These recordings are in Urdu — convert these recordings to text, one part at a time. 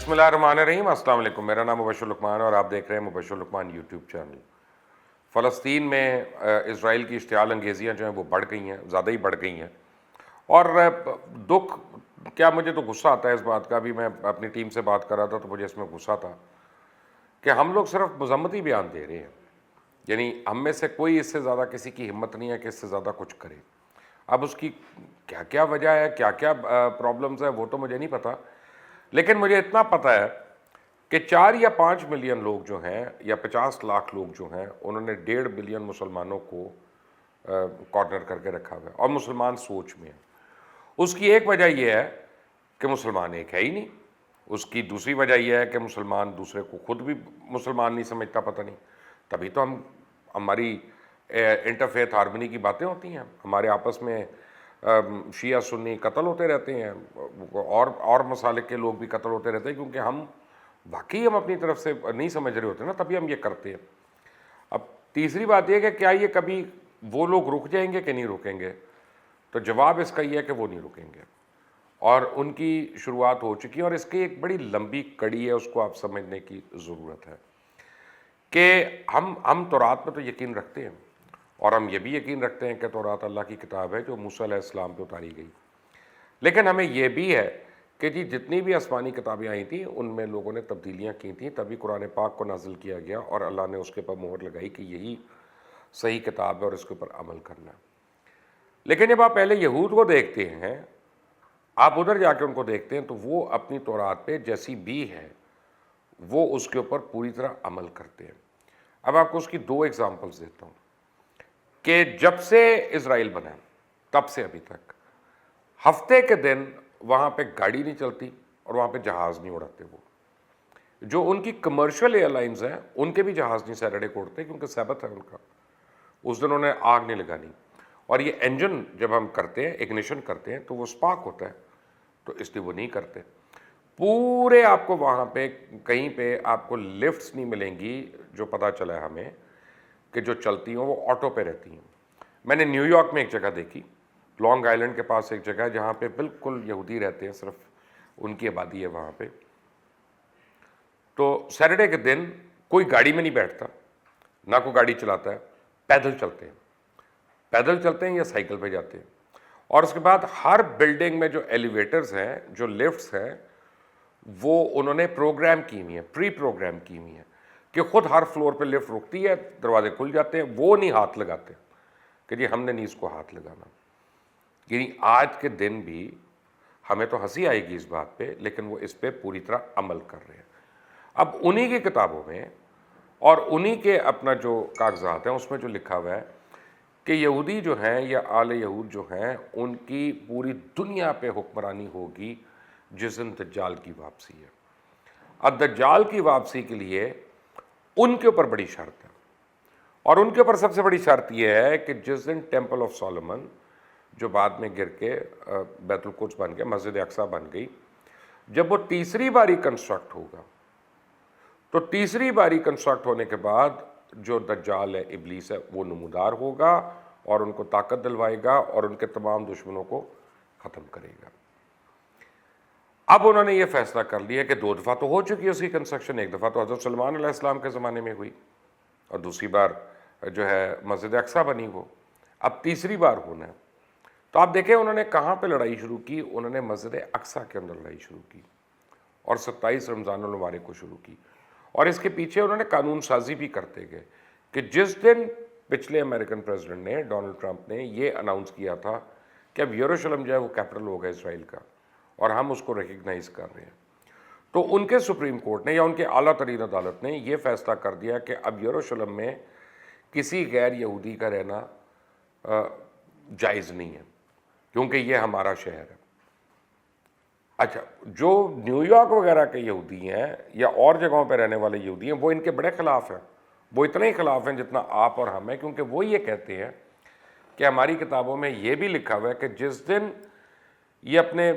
بسم اللہ الرحمن الرحیم. السلام علیکم. میرا نام مبشر لقمان اور آپ دیکھ رہے ہیں مبشر لقمان یوٹیوب چینل. فلسطین میں اسرائیل کی اشتعال انگیزیاں جو ہیں وہ بڑھ گئی ہیں, زیادہ ہی بڑھ گئی ہیں. اور دکھ کیا, مجھے تو غصہ آتا ہے اس بات کا. بھی میں اپنی ٹیم سے بات کر رہا تھا تو مجھے اس میں غصہ تھا کہ ہم لوگ صرف مذمتی بیان دے رہے ہیں. یعنی ہم میں سے کوئی اس سے زیادہ کسی کی ہمت نہیں ہے کہ اس سے زیادہ کچھ کرے. اب اس کی کیا کیا وجہ ہے, کیا کیا پرابلمز ہے, وہ تو مجھے نہیں پتا. لیکن مجھے اتنا پتہ ہے کہ 4 یا 5 ملین لوگ جو ہیں یا 50 لاکھ لوگ جو ہیں, انہوں نے 1.5 بلین مسلمانوں کو کارنر کر کے رکھا ہوا ہے اور مسلمان سوچ میں ہیں. اس کی ایک وجہ یہ ہے کہ مسلمان ایک ہے ہی نہیں. اس کی دوسری وجہ یہ ہے کہ مسلمان دوسرے کو خود بھی مسلمان نہیں سمجھتا, پتہ نہیں. تبھی تو ہماری انٹرفیتھ ہارمنی کی باتیں ہوتی ہیں. ہمارے آپس میں شیعہ سنی قتل ہوتے رہتے ہیں, اور مسالک کے لوگ بھی قتل ہوتے رہتے ہیں, کیونکہ واقعی ہم اپنی طرف سے نہیں سمجھ رہے ہوتے نا, تبھی ہم یہ کرتے ہیں. اب تیسری بات یہ کہ کیا یہ کبھی وہ لوگ رک جائیں گے کہ نہیں رکیں گے؟ تو جواب اس کا یہ ہے کہ وہ نہیں رکیں گے, اور ان کی شروعات ہو چکی ہے. اور اس کی ایک بڑی لمبی کڑی ہے, اس کو آپ سمجھنے کی ضرورت ہے کہ ہم تورات پہ تو یقین رکھتے ہیں, اور ہم یہ بھی یقین رکھتے ہیں کہ تورات اللہ کی کتاب ہے جو موسیٰ علیہ السلام پہ اتاری گئی. لیکن ہمیں یہ بھی ہے کہ جتنی بھی آسمانی کتابیں آئی تھیں ان میں لوگوں نے تبدیلیاں کی تھیں, تبھی قرآن پاک کو نازل کیا گیا اور اللہ نے اس کے اوپر مہر لگائی کہ یہی صحیح کتاب ہے اور اس کے اوپر عمل کرنا ہے. لیکن جب آپ پہلے یہود کو دیکھتے ہیں, آپ ادھر جا کے ان کو دیکھتے ہیں, تو وہ اپنی تورات پہ جیسی بھی ہے وہ اس کے اوپر پوری طرح عمل کرتے ہیں. اب آپ کو اس کی 2 ایگزامپلز دیتا ہوں کہ جب سے اسرائیل بنا تب سے ابھی تک ہفتے کے دن وہاں پہ گاڑی نہیں چلتی اور وہاں پہ جہاز نہیں اڑاتے. وہ جو ان کی کمرشل ایئر لائنز ہیں ان کے بھی جہاز نہیں سیٹرڈے کو اڑتے, کیونکہ سبت ہے ان کا, اس دن انہیں آگ نہیں لگانی. اور یہ انجن جب ہم کرتے ہیں, اگنیشن کرتے ہیں, تو وہ سپارک ہوتا ہے, تو اس لیے وہ نہیں کرتے. پورے آپ کو وہاں پہ کہیں پہ آپ کو لفٹس نہیں ملیں گی جو پتہ چلا ہے ہمیں کہ جو چلتی ہوں وہ آٹو پہ رہتی ہیں. میں نے نیو یارک میں ایک جگہ دیکھی, لانگ آئلینڈ کے پاس ایک جگہ ہے جہاں پہ بالکل یہودی رہتے ہیں, صرف ان کی آبادی ہے وہاں پہ. تو سیٹرڈے کے دن کوئی گاڑی میں نہیں بیٹھتا, نہ کوئی گاڑی چلاتا ہے, پیدل چلتے ہیں یا سائیکل پہ جاتے ہیں. اور اس کے بعد ہر بلڈنگ میں جو ایلیویٹرز ہیں, جو لفٹس ہیں, وہ انہوں نے پروگرام کی ہوئی ہیں, پری پروگرام کی ہوئی ہیں کہ خود ہر فلور پہ لفٹ رکتی ہے, دروازے کھل جاتے ہیں, وہ نہیں ہاتھ لگاتے کہ جی ہم نے نہیں اس کو ہاتھ لگانا. یعنی آج کے دن بھی ہمیں تو ہنسی آئے گی اس بات پہ, لیکن وہ اس پہ پوری طرح عمل کر رہے ہیں. اب انہی کی کتابوں میں اور انہی کے اپنا جو کاغذات ہیں اس میں جو لکھا ہوا ہے کہ یہودی جو ہیں یا آل یہود جو ہیں ان کی پوری دنیا پہ حکمرانی ہوگی جس دن دجال کی واپسی ہے. اب دجال کی واپسی کے لیے ان کے اوپر بڑی شرط ہے, اور ان کے اوپر سب سے بڑی شرط یہ ہے کہ جس دن ٹیمپل آف سولومن جو بعد میں گر کے بیت القدس بن گیا, مسجد اقصیٰ بن گئی, جب وہ تیسری باری کنسٹرکٹ ہوگا, تو تیسری باری کنسٹرکٹ ہونے کے بعد جو دجال ہے, ابلیس ہے, وہ نمودار ہوگا اور ان کو طاقت دلوائے گا اور ان کے تمام دشمنوں کو ختم کرے گا. اب انہوں نے یہ فیصلہ کر لیا کہ 2 دفعہ تو ہو چکی ہے اس کی کنسٹرکشن. ایک دفعہ تو حضرت سلمان علیہ السلام کے زمانے میں ہوئی, اور دوسری بار جو ہے مسجد اقصیٰ بنی وہ, اب تیسری بار ہونا ہے. تو آپ دیکھیں انہوں نے کہاں پہ لڑائی شروع کی, انہوں نے مسجد اقصیٰ کے اندر لڑائی شروع کی اور 27 رمضان المبارک کو شروع کی. اور اس کے پیچھے انہوں نے قانون سازی بھی کرتے گئے کہ جس دن پچھلے امریکن پریزیڈنٹ نے, ڈونلڈ ٹرمپ نے, یہ اناؤنس کیا تھا کہ اب یروشلم جو ہے وہ کیپٹل ہوگا اسرائیل کا اور ہم اس کو ریکگنائز کر رہے ہیں, تو ان کے سپریم کورٹ نے یا ان کے اعلیٰ ترین عدالت نے یہ فیصلہ کر دیا کہ اب یروشلم میں کسی غیر یہودی کا رہنا جائز نہیں ہے, کیونکہ یہ ہمارا شہر ہے. اچھا, جو نیو یارک وغیرہ کے یہودی ہیں یا اور جگہوں پہ رہنے والے یہودی ہیں وہ ان کے بڑے خلاف ہیں, وہ اتنے ہی خلاف ہیں جتنا آپ اور ہم ہیں, کیونکہ وہ یہ کہتے ہیں کہ ہماری کتابوں میں یہ بھی لکھا ہوا ہے کہ جس دن یہ اپنے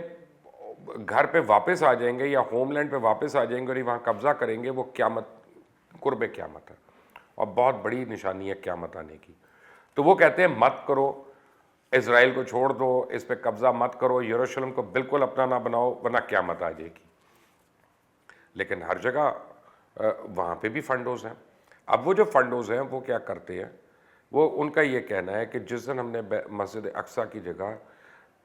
گھر پہ واپس آ جائیں گے یا ہوم لینڈ پہ واپس آ جائیں گے اور یہ وہاں قبضہ کریں گے, وہ قیامت, قرب قیامت ہے اور بہت بڑی نشانی ہے قیامت آنے کی. تو وہ کہتے ہیں مت کرو, اسرائیل کو چھوڑ دو, اس پہ قبضہ مت کرو, یروشلم کو بالکل اپنا نہ بناؤ ورنہ قیامت آ جائے گی. لیکن ہر جگہ وہاں پہ بھی فنڈوز ہیں. اب وہ جو فنڈوز ہیں وہ کیا کرتے ہیں, وہ ان کا یہ کہنا ہے کہ جس دن ہم نے مسجد اقصیٰ کی جگہ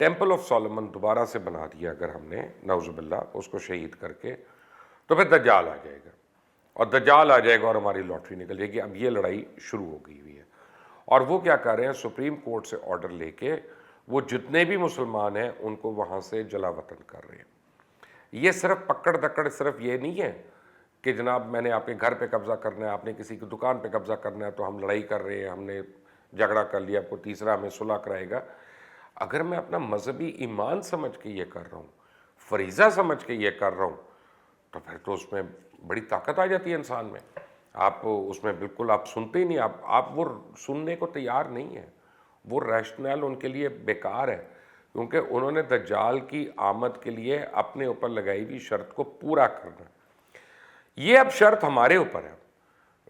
ٹیمپل آف سولومن دوبارہ سے بنا دیا, اگر ہم نے نعوذ باللہ اس کو شہید کر کے, تو پھر دجال آ جائے گا, اور دجال آ جائے گا اور ہماری لاٹری نکل جائے گی. اب یہ لڑائی شروع ہو گئی ہوئی ہے, اور وہ کیا کر رہے ہیں, سپریم کورٹ سے آرڈر لے کے وہ جتنے بھی مسلمان ہیں ان کو وہاں سے جلا وطن کر رہے ہیں. یہ صرف پکڑ دکڑ صرف یہ نہیں ہے کہ جناب میں نے آپ کے گھر پہ قبضہ کرنا ہے, آپ نے کسی کی دکان پہ قبضہ کرنا ہے تو ہم لڑائی کر رہے ہیں, ہم نے جھگڑا کر لیا, کوئی تیسرا ہمیں صلح کرائے گا. اگر میں اپنا مذہبی ایمان سمجھ کے یہ کر رہا ہوں, فریضہ سمجھ کے یہ کر رہا ہوں, تو پھر تو اس میں بڑی طاقت آ جاتی ہے انسان میں. آپ اس میں بالکل آپ سنتے ہی نہیں, آپ وہ سننے کو تیار نہیں ہیں. وہ ریشنل ان کے لیے بیکار ہے, کیونکہ انہوں نے دجال کی آمد کے لیے اپنے اوپر لگائی ہوئی شرط کو پورا کرنا. یہ اب شرط ہمارے اوپر ہے,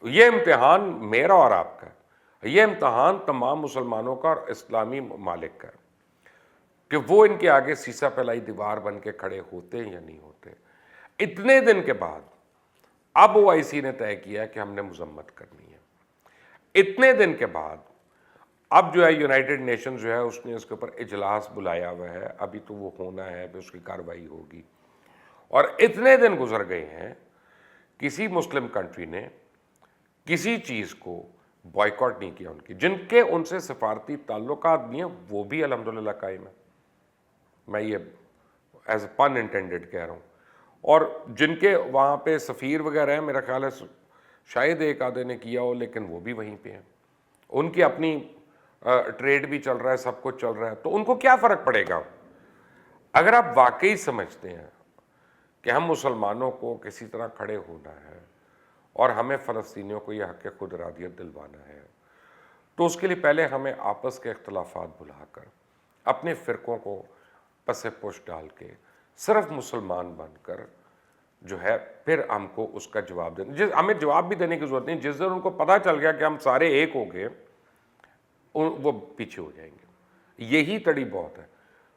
یہ امتحان میرا اور آپ کا ہے, یہ امتحان تمام مسلمانوں کا اور اسلامی ممالک کا ہے کہ وہ ان کے آگے سیسا پھیلائی دیوار بن کے کھڑے ہوتے ہیں یا نہیں ہوتے. اتنے دن کے بعد اب OIC نے طے کیا کہ ہم نے مذمت کرنی ہے. اتنے دن کے بعد اب جو ہے یونائٹڈ نیشنز جو ہے اس نے اس کے اوپر اجلاس بلایا ہوا ہے, ابھی تو وہ ہونا ہے, پھر اس کی کارروائی ہوگی. اور اتنے دن گزر گئے ہیں, کسی مسلم کنٹری نے کسی چیز کو بائیکاٹ نہیں کیا. ان کی جن کے ان سے سفارتی تعلقات بھی ہیں وہ بھی الحمدللہ قائم ہے. میں یہ ایز اے پن انٹینڈڈ کہہ رہا ہوں. اور جن کے وہاں پہ سفیر وغیرہ ہیں, میرا خیال ہے شاید ایک آدھے نے کیا ہو, لیکن وہ بھی وہیں پہ ہیں. ان کی اپنی ٹریڈ بھی چل رہا ہے, سب کچھ چل رہا ہے, تو ان کو کیا فرق پڑے گا. اگر آپ واقعی سمجھتے ہیں کہ ہم مسلمانوں کو کسی طرح کھڑے ہونا ہے اور ہمیں فلسطینیوں کو یہ حق خود ارادیت دلوانا ہے, تو اس کے لیے پہلے ہمیں آپس کے اختلافات بلا کر اپنے فرقوں کو پس پش ڈال کے صرف مسلمان بن کر جو ہے پھر ہم کو اس کا جواب دینا. ہمیں جواب بھی دینے کی ضرورت نہیں. جس دن ان کو پتہ چل گیا کہ ہم سارے ایک ہو گئے, وہ پیچھے ہو جائیں گے. یہی تڑی بہت ہے.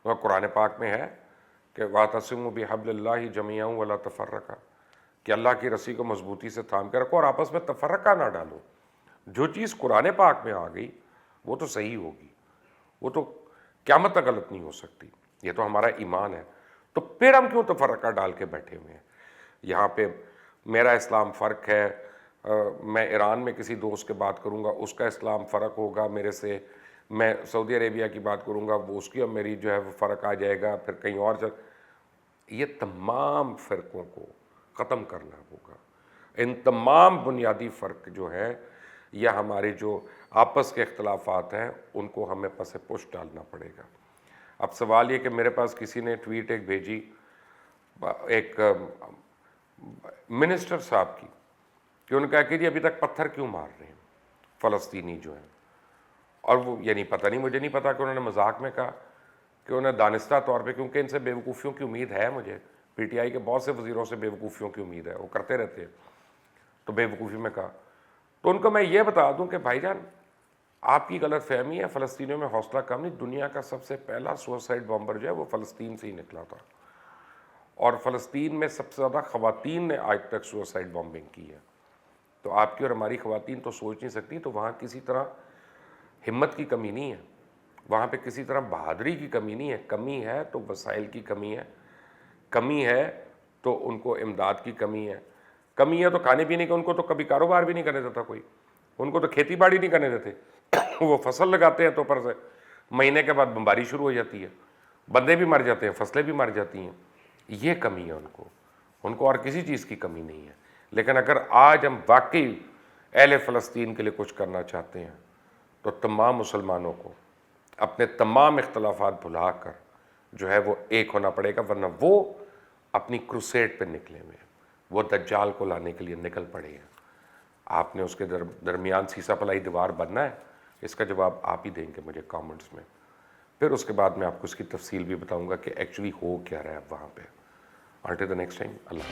وہ قرآن پاک میں ہے کہ وَاعْتَصِمُوا بِحَبْلِ اللَّهِ جَمِيعًا وَلَا تَفَرَّقُوا, کہ اللہ کی رسی کو مضبوطی سے تھام کے رکھو اور آپس میں تفرقہ نہ ڈالو. جو چیز قرآن پاک میں آ گئی وہ تو صحیح ہوگی, وہ تو قیامت تک غلط نہیں ہو سکتی. یہ تو ہمارا ایمان ہے. تو پھر ہم کیوں تفرقہ ڈال کے بیٹھے ہوئے ہیں. یہاں پہ میرا اسلام فرق ہے, میں ایران میں کسی دوست کے بات کروں گا اس کا اسلام فرق ہوگا میرے سے, میں سعودی عربیہ کی بات کروں گا وہ اس کی اور میری جو ہے وہ فرق آ جائے گا, پھر کہیں اور یہ تمام فرقوں کو ختم کرنا ہوگا. ان تمام بنیادی فرق جو ہے یا ہمارے جو آپس کے اختلافات ہیں ان کو ہمیں پس پش ڈالنا پڑے گا. اب سوال یہ کہ میرے پاس کسی نے ٹویٹ ایک بھیجی ایک منسٹر صاحب کی, کہ ان کا کہ جی ابھی تک پتھر کیوں مار رہے ہیں فلسطینی جو ہیں. اور وہ یعنی پتہ نہیں, مجھے نہیں پتا کہ انہوں نے مذاق میں کہا کہ انہیں دانستہ طور پہ, کیونکہ ان سے بے وقوفیوں کی امید ہے مجھے, PTI کے بہت سے وزیروں سے بے وقوفیوں کی امید ہے, وہ کرتے رہتے ہیں, تو بے وقوفی میں کہا. تو ان کو میں یہ بتا دوں کہ بھائی جان آپ کی غلط فہمی ہے, فلسطینیوں میں حوصلہ کم نہیں. دنیا کا سب سے پہلا سوسائڈ بمبر جو ہے وہ فلسطین سے ہی نکلا تھا, اور فلسطین میں سب سے زیادہ خواتین نے آج تک سوسائڈ بمبنگ کی ہے. تو آپ کی اور ہماری خواتین تو سوچ نہیں سکتی. تو وہاں کسی طرح ہمت کی کمی نہیں ہے, وہاں پہ کسی طرح بہادری کی کمی نہیں ہے. کمی ہے تو وسائل کی کمی ہے, کمی ہے تو ان کو امداد کی کمی ہے, کمی ہے تو کھانے پینے کے, ان کو تو کبھی کاروبار بھی نہیں کرنے دیتا کوئی, ان کو تو کھیتی باڑی نہیں کرنے دیتے. وہ فصل لگاتے ہیں تو اوپر سے مہینے کے بعد بمباری شروع ہو جاتی ہے, بندے بھی مر جاتے ہیں, فصلیں بھی مر جاتی ہیں. یہ کمی ہے ان کو اور کسی چیز کی کمی نہیں ہے. لیکن اگر آج ہم واقعی اہل فلسطین کے لیے کچھ کرنا چاہتے ہیں تو تمام مسلمانوں کو اپنے تمام اختلافات بھلا کر جو ہے وہ ایک ہونا پڑے گا, ورنہ وہ اپنی کروسیڈ پہ نکلے ہوئے ہیں, وہ دجال کو لانے کے لیے نکل پڑے ہیں. آپ نے اس کے درمیان سیسا پلائی دیوار بننا ہے, اس کا جواب آپ ہی دیں گے مجھے کامنٹس میں. پھر اس کے بعد میں آپ کو اس کی تفصیل بھی بتاؤں گا کہ ایکچولی ہو کیا رہا ہے وہاں پہ. Until the next time, Allah.